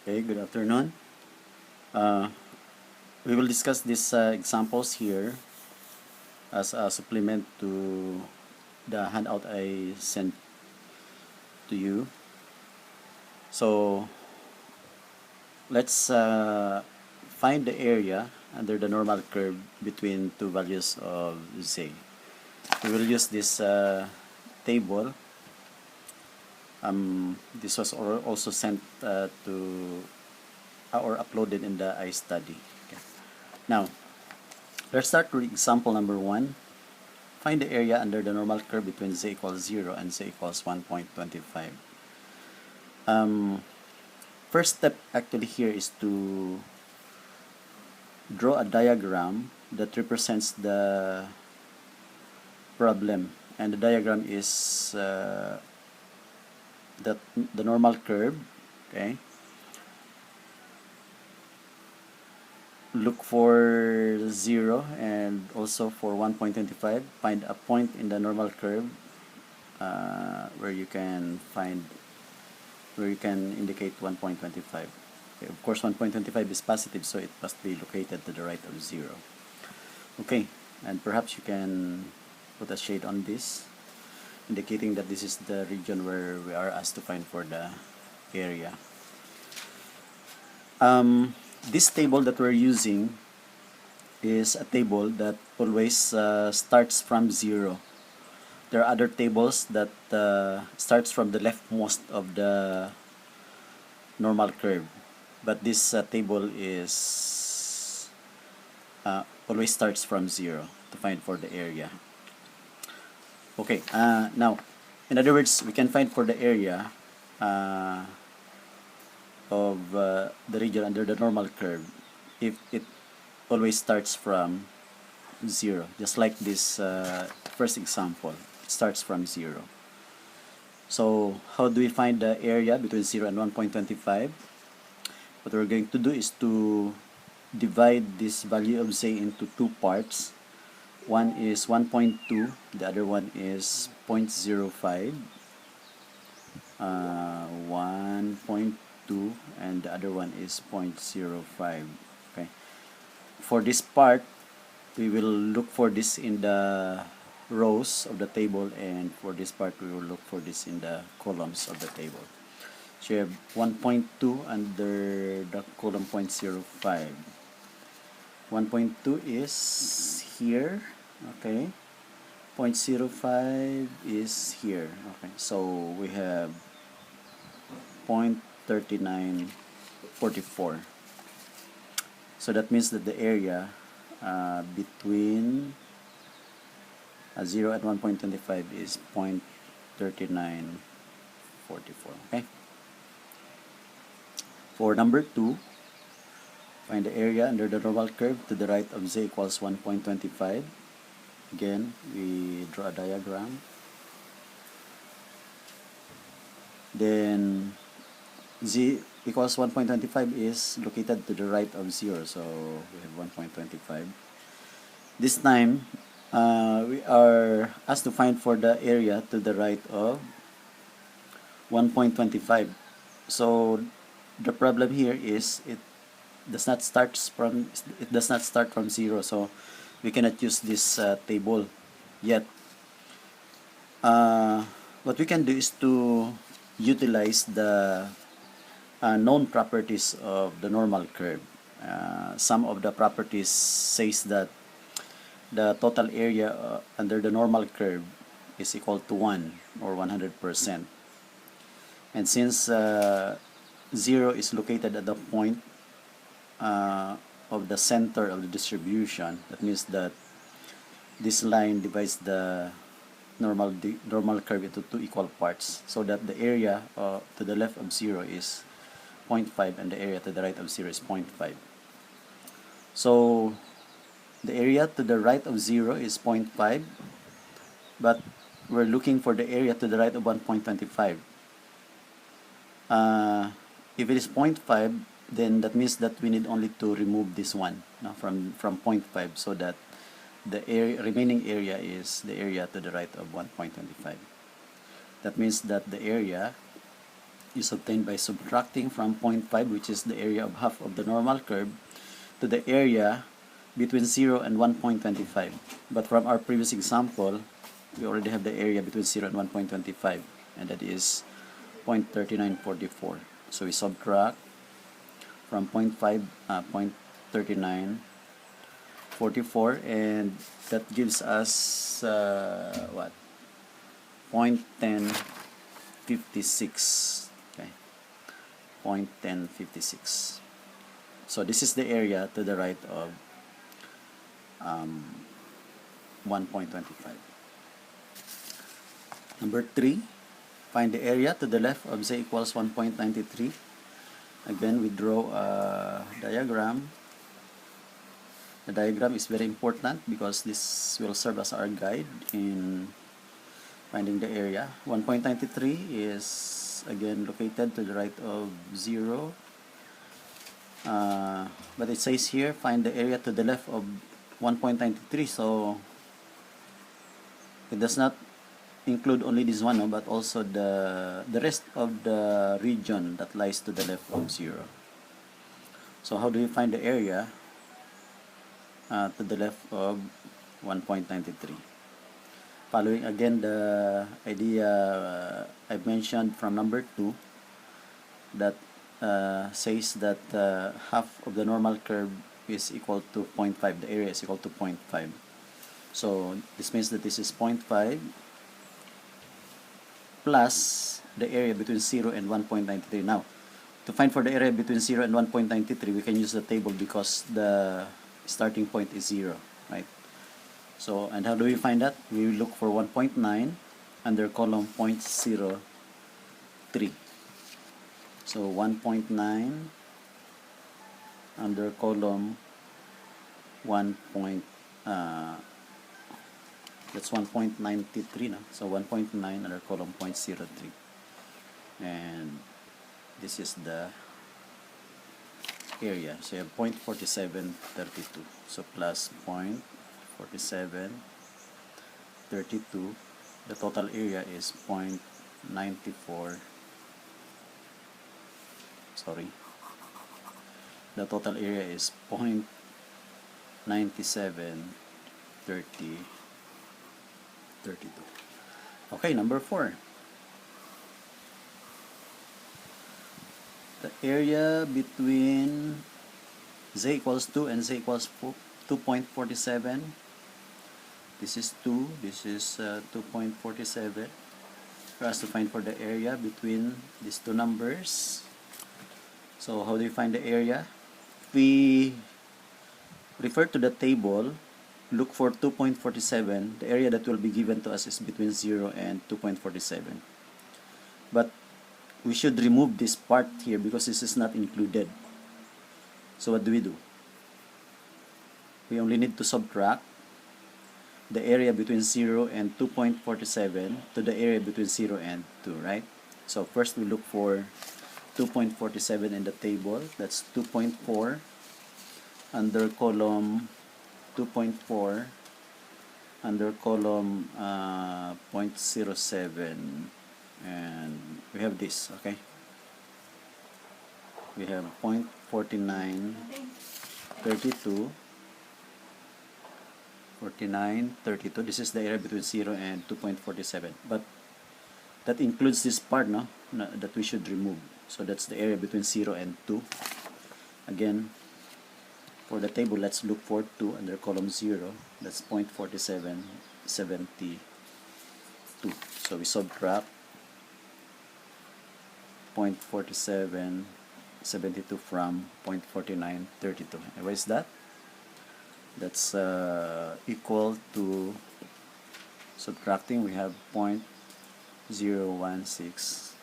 Okay, good afternoon. Uh, we will discuss these examples here as a supplement to the handout I sent to you. So let's find the area under the normal curve between two values of z. We will use this table. This was also sent to or uploaded in the iStudy. Okay. Now, let's start with example number 1. Find the area under the normal curve between z equals 0 and z equals 1.25. First step actually here is to draw a diagram that represents the problem, and the diagram is the normal curve. Okay, look for 0 and also for 1.25. Find a point in the normal curve where you can indicate 1.25. Okay, of course 1.25 is positive, so it must be located to the right of 0. Okay, and perhaps you can put a shade on this, indicating that this is the region where we are asked to find for the area. This table that we're using is a table that always starts from 0. There are other tables that starts from the leftmost of the normal curve, but this table is always starts from 0 to find for the area. Okay, now, in other words, we can find for the area of the region under the normal curve if it always starts from 0, just like this first example. It starts from 0. So how do we find the area between 0 and 1.25? What we're going to do is to divide this value of z into two parts. One is 1.2, the other one is 0.05. 1.2 and the other one is 0.05. Okay. For this part, we will look for this in the rows of the table, and for this part we will look for this in the columns of the table. So you have 1.2 under the column 0.05. 1.2 is here, okay. 0.05 is here, okay. So we have 0.3944. So that means that the area between 0 and 1.25 is 0.3944. Okay. For number 2, find the area under the normal curve to the right of z equals 1.25. Again, we draw a diagram. Then z equals 1.25 is located to the right of 0, so we have 1.25. This time, we are asked to find for the area to the right of 1.25. So the problem here is it does not start from 0, so we cannot use this table yet. What we can do is to utilize the known properties of the normal curve. Some of the properties says that the total area under the normal curve is equal to 1 or 100%. And since 0 is located at the point of the center of the distribution, that means that this line divides the normal curve into two equal parts, so that the area to the left of 0 is 0.5 and the area to the right of 0 is 0.5. So the area to the right of 0 is 0.5, but we're looking for the area to the right of 1.25. If it is 0.5, then that means that we need only to remove this one from 0.5, so that the remaining area is the area to the right of 1.25. That means that the area is obtained by subtracting from point 5, which is the area of half of the normal curve, to the area between 0 and 1.25. But from our previous example, we already have the area between 0 and 1.25, and that is 0.3944. So we subtract from 0.5, 0.3944, and that gives us what? 0.1056. Okay, 0.1056. So this is the area to the right of 1.25. Number 3, find the area to the left of z equals 1.93. Again, we draw a diagram. The diagram is very important because this will serve as our guide in finding the area. 1.93 is again located to the right of 0. But it says here, find the area to the left of 1.93. So it does not include only this one, no, but also the rest of the region that lies to the left of 0. So how do you find the area to the left of 1.93? Following again the idea I've mentioned from number 2, that says that half of the normal curve is equal to 0.5. The area is equal to 0.5. So this means that this is 0.5 plus the area between 0 and 1.93. Now, to find for the area between 0 and 1.93, we can use the table because the starting point is 0, right? So, and how do we find that? We will look for 1.9 under column 0.03. So 1.9 under column 1. That's 1.93 now. So 1.9 under column 0.03, and this is the area. So you have 0.4732. So plus 0.4732. The total area is 0.94. Sorry. The total area is 0.9732. Okay, number 4. The area between z equals 2 and z equals 2.47. This is 2, this is 2.47. For us to find for the area between these two numbers. So how do you find the area? We refer to the table, look for 2.47. The area that will be given to us is between 0 and 2.47. But we should remove this part here because this is not included. So what do? We only need to subtract the area between 0 and 2.47 to the area between 0 and 2, right? So first we look for 2.47 in the table. That's 2.4 under column 2.4 under column 0.07, and we have this, okay? We have 0.4932. This is the area between 0 and 2.47, but that includes this part, no, that we should remove. So that's the area between 0 and 2. Again, for the table, let's look for 2 under column 0. That's 0.4772. So we subtract 0.4772 from 0.4932. And what is that? That's equal to, subtracting, we have 0.0160.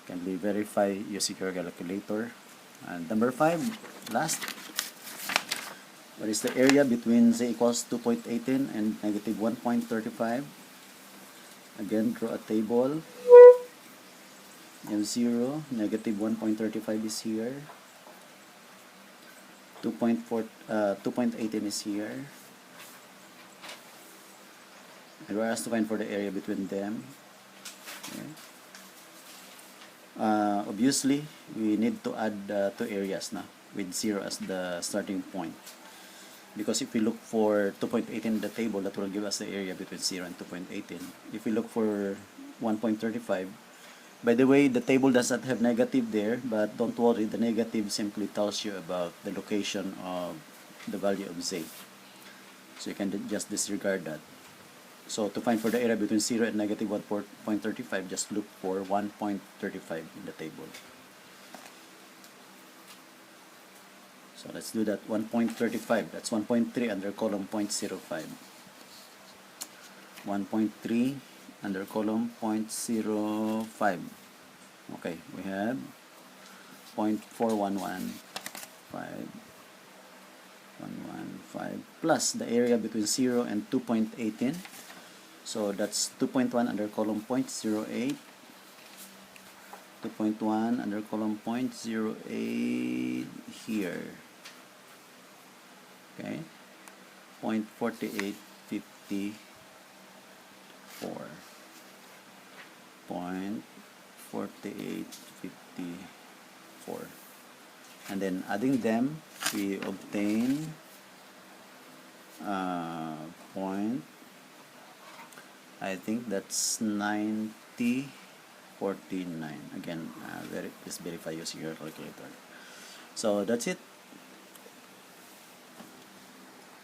Can be verified using your calculator. And number 5, last. What is the area between z equals 2.18 and negative 1.35? Again, draw a table. You have 0, negative 1.35 is here. 2.18 is here. And we're asked to find for the area between them. Okay. Obviously we need to add two areas na with 0 as the starting point, because if we look for 2.18 in the table, that will give us the area between 0 and 2.18. If we look for 1.35, by the way, the table does not have negative there, but don't worry, the negative simply tells you about the location of the value of z. So you can just disregard that. So to find for the area between 0 and negative 1.35, just look for 1.35 in the table. So let's do that. 1.35, that's 1.3 under column 0.05. 1.3 under column 0.05. Okay, we have 0.4115 plus the area between 0 and 2.18. So that's 2.1 under column 0.08. 2.1 under column 0.08 here. Okay, 0.4854. 0.4854. And then adding them, we obtain point, I think that's 9049. Again, please verify using your calculator. So that's it.